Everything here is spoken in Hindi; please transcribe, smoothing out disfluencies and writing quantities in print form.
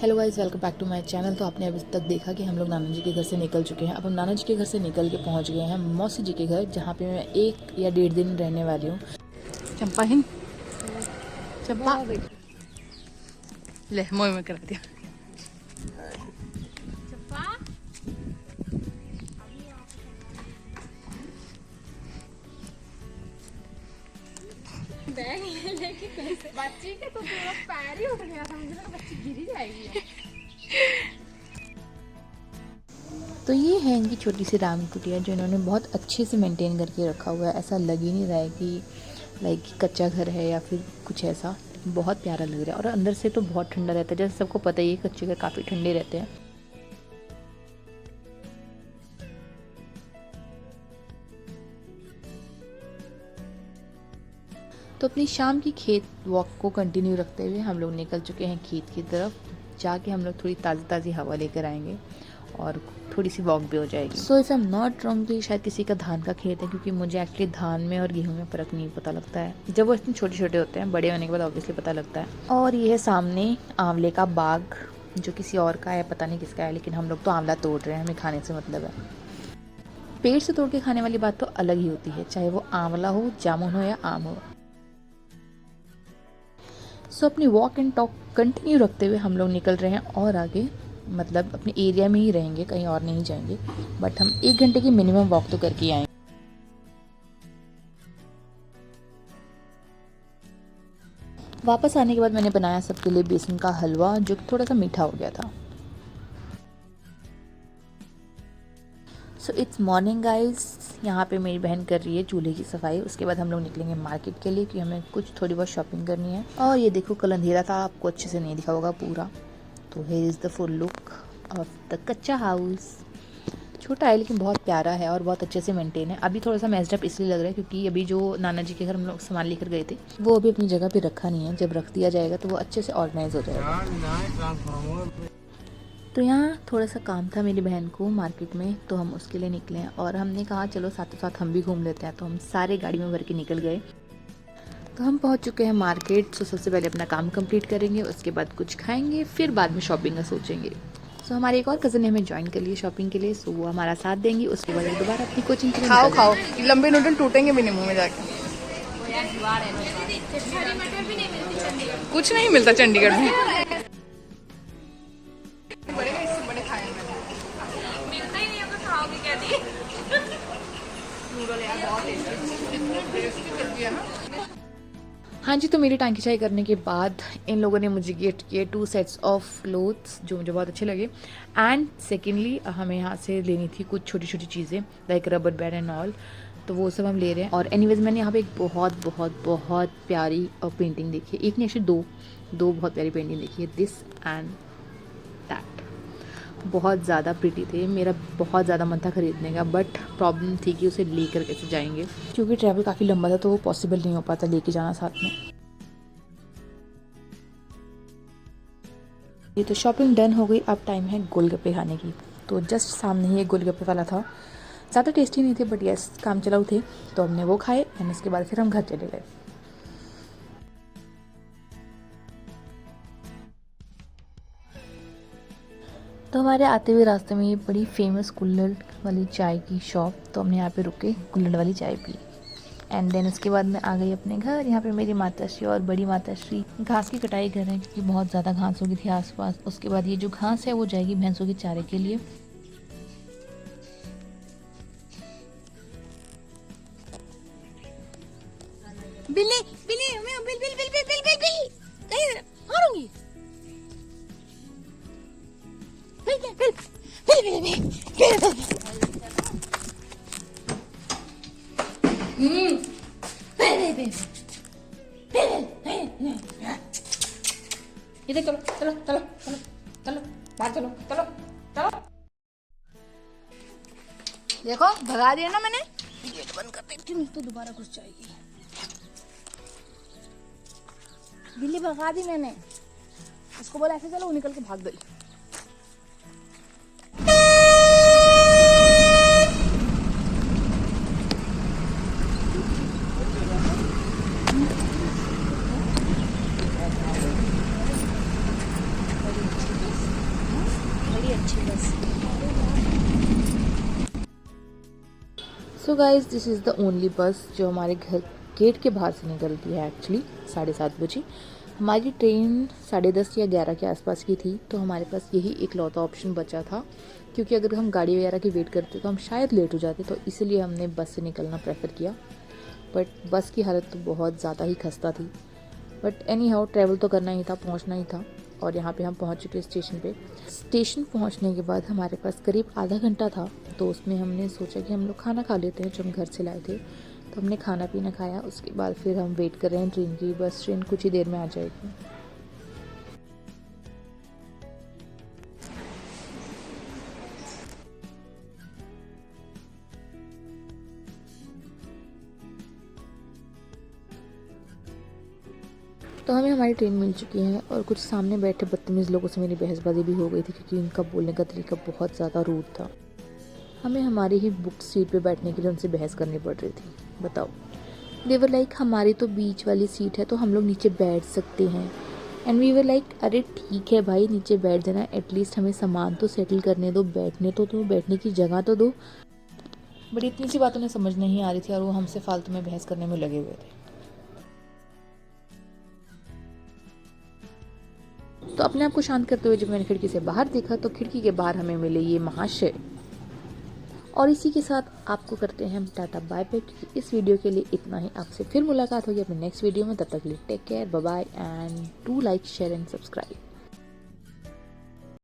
Hello guys, welcome back to my channel. तो आपने अभी तक देखा कि हम लोग नाना जी के घर से निकल चुके हैं। अब हम नाना जी के घर से निकल के पहुंच गए हैं मौसी जी के घर, जहां पे मैं 1 या 1.5 दिन रहने वाली हूँ। चंपा हिंद चंपा ले मोह में करा दिया। बैग लेके कैसे बच्ची के तो पूरा पैर ही उठ गया था। मुझे लगा बच्ची गिरी जाएगी। तो ये है इनकी छोटी सी राम कुटिया, जो इन्होंने बहुत अच्छे से मेंटेन करके रखा हुआ है। ऐसा लग ही नहीं रहा है कि लाइक कच्चा घर है या फिर कुछ ऐसा। बहुत प्यारा लग रहा है और अंदर से तो बहुत ठंडा रहता है। जैसे सबको पता ही है, कच्चे घर काफ़ी ठंडे रहते हैं। तो अपनी शाम की खेत वॉक को कंटिन्यू रखते हुए हम लोग निकल चुके हैं खेत की तरफ। जाके हम लोग थोड़ी ताज़ी ताज़ी हवा लेकर आएंगे और थोड़ी सी वॉक भी हो जाएगी। So if I am not wrong, तो ये शायद किसी का धान का खेत है, क्योंकि मुझे एक्चुअली धान में और गेहूं में फ़र्क नहीं पता लगता है। जब वो इतने छोटे छोटे होते हैं, बड़े होने के बाद ऑब्वियसली पता लगता है। और ये है सामने आंवले का बाग, जो किसी और का है, पता नहीं किसका है, लेकिन हम लोग तो आंवला तोड़ रहे हैं, हमें खाने से मतलब है। पेड़ से तोड़ के खाने वाली बात तो अलग ही होती है, चाहे वो आंवला हो, जामुन हो या आम हो। सो अपनी वॉक एंड टॉक कंटिन्यू रखते हुए हम लोग निकल रहे हैं और आगे, मतलब अपने एरिया में ही रहेंगे, कहीं और नहीं जाएंगे। बट हम 1 घंटे की मिनिमम वॉक तो करके ही आएंगे। वापस आने के बाद मैंने बनाया सबके लिए बेसन का हलवा, जो कि थोड़ा सा मीठा हो गया था। So it's morning guys. यहाँ पे मेरी बहन कर रही है चूल्हे की सफाई। उसके बाद हम लोग निकलेंगे मार्केट के लिए, क्योंकि हमें कुछ थोड़ी बहुत शॉपिंग करनी है। और ये देखो, कल अंधेरा था, आपको अच्छे से नहीं दिखा होगा पूरा। तो here is the full look of the कच्चा हाउस। छोटा है लेकिन बहुत प्यारा है और बहुत अच्छे से मेंटेन है। अभी थोड़ा सा मेस्ड अप इसलिए लग रहा है क्योंकि अभी जो नाना जी के घर हम लोग सामान लेकर गए थे, वो अभी अपनी जगह पे रखा नहीं है। जब रख दिया जाएगा तो वो अच्छे से ऑर्गेनाइज हो जाएगा। तो यहाँ थोड़ा सा काम था मेरी बहन को मार्केट में, तो हम उसके लिए निकले हैं। और हमने कहा चलो साथों साथ हम भी घूम लेते हैं, तो हम सारे गाड़ी में भर के निकल गए। तो हम पहुँच चुके हैं मार्केट। सो सबसे पहले अपना काम कंप्लीट करेंगे, उसके बाद कुछ खाएंगे, फिर बाद में शॉपिंग का सोचेंगे। सो हमारे एक और कज़न ने हमें ज्वाइन कर लिया शॉपिंग के लिए। सो वो हमारा साथ देंगी। उसके बाद दोबारा अपनी कोचिंग के लिए खाओ निकल खाओ, जाएंगे। लंबे नूडल टूटेंगे भी नहीं मुंह में जाके। कुछ नहीं मिलता चंडीगढ़ में। इससे बड़े खाए मिलता ही नहीं, तो खाओगे क्या नहीं? नूडल यार, बहुत टेस्टी करती है ना। हाँ जी, तो मेरी टांकी चाय करने के बाद इन लोगों ने मुझे गिफ्ट किए 2 सेट्स ऑफ क्लोथ्स, जो मुझे बहुत अच्छे लगे। एंड सेकेंडली हमें यहाँ से लेनी थी कुछ छोटी छोटी चीज़ें, like rubber band and all. तो वो सब हम ले रहे हैं। और एनीवेज मैंने यहाँ पे एक बहुत बहुत बहुत प्यारी पेंटिंग देखी है। एक नहीं, एक्चुअली दो बहुत प्यारी पेंटिंग देखी है, दिस एंड दैट। बहुत ज़्यादा प्रिटी थे। मेरा बहुत ज़्यादा मन था खरीदने का, बट प्रॉब्लम थी कि उसे लेकर कैसे जाएंगे, क्योंकि ट्रैवल काफ़ी लंबा था, तो वो पॉसिबल नहीं हो पाता लेके जाना साथ में। ये तो शॉपिंग डन हो गई। अब टाइम है गोलगप्पे खाने की। तो जस्ट सामने ही एक गोलगप्पे वाला था। ज़्यादा टेस्टी नहीं थे, बट यस काम चलाऊ थे, तो हमने वो खाए। एंड उसके बाद फिर हम घर चले गए। तो हमारे आते हुए रास्ते में ये बड़ी फेमस कुल्हड़ वाली चाय की शॉप, तो हमने यहाँ पे रुक के कुल्हड़ वाली चाय पी। एंड देन उसके बाद मैं आ गई अपने घर। यहाँ पे मेरी माताश्री और बड़ी माताश्री घास की कटाई कर रहे हैं, क्योंकि बहुत ज़्यादा घास हो गई थी आसपास। उसके बाद ये जो घास है वो जाएगी भैंसों के चारे के लिए। बिल्ली बिल्ली मैं बिल बिल बिल बिल बिल बिल बिल कहीं मारूंगी। बिल बिल बिल बिल बिल बिल इधर चलो चलो चलो चलो चलो बाहर चलो चलो चलो। देखो भगा दिया ना मैंने। गेट बंद कर देती हूँ तो दोबारा घुस जाएगी। बिल्ली भगा दी मैंने। उसको बोला ऐसे चलो, वो निकल के भाग गई। So guys this is the only बस जो हमारे घर गेट के बाहर से निकलती है एक्चुअली 7:30 बजे। हमारी ट्रेन 10:30 या 11 के आसपास की थी, तो हमारे पास यही एक लौता ऑप्शन बचा था, क्योंकि अगर हम गाड़ी वगैरह की वेट करते तो हम शायद लेट हो जाते, तो इसीलिए हमने बस से निकलना प्रेफर किया। बट बस की हालत तो बहुत ज़्यादा ही खस्ता थी, बट एनी हाउ ट्रैवल तो करना ही था, पहुंचना ही था। और यहाँ पे हम पहुंच चुके स्टेशन पे। स्टेशन पहुंचने के बाद हमारे पास करीब आधा घंटा था, तो उसमें हमने सोचा कि हम लोग खाना खा लेते हैं जो हम घर से लाए थे। तो हमने खाना पीना खाया, उसके बाद फिर हम वेट कर रहे हैं ट्रेन की। बस ट्रेन कुछ ही देर में आ जाएगी। तो हमें हमारी ट्रेन मिल चुकी है और कुछ सामने बैठे बदतमीज़ लोगों से मेरी बहसबाजी भी हो गई थी, क्योंकि इनका बोलने का तरीका बहुत ज़्यादा रूड था। हमें हमारी ही बुक सीट पे बैठने के लिए उनसे बहस करनी पड़ रही थी। बताओ, दे वर लाइक हमारी तो बीच वाली सीट है तो हम लोग नीचे बैठ सकते हैं। एंड वी वर लाइक अरे ठीक है भाई, नीचे बैठ जाना, एटलीस्ट हमें सामान तो सेटल करने दो, बैठने तो दो, बैठने की जगह तो दो। बट इतनी सी बात उन्हें समझ नहीं आ रही थी और वो हमसे फालतू में बहस करने में लगे हुए थे। तो अपने आप को शांत करते हुए जब मैंने खिड़की से बाहर देखा, तो खिड़की के बाहर हमें मिले ये महाशय। और इसी के साथ आपको करते हैं हम टाटा बाय बाय, क्योंकि इस वीडियो के लिए इतना ही। आपसे फिर मुलाकात होगी अपने नेक्स्ट वीडियो में, तब तक के लिए take care, bye bye and do like share and subscribe.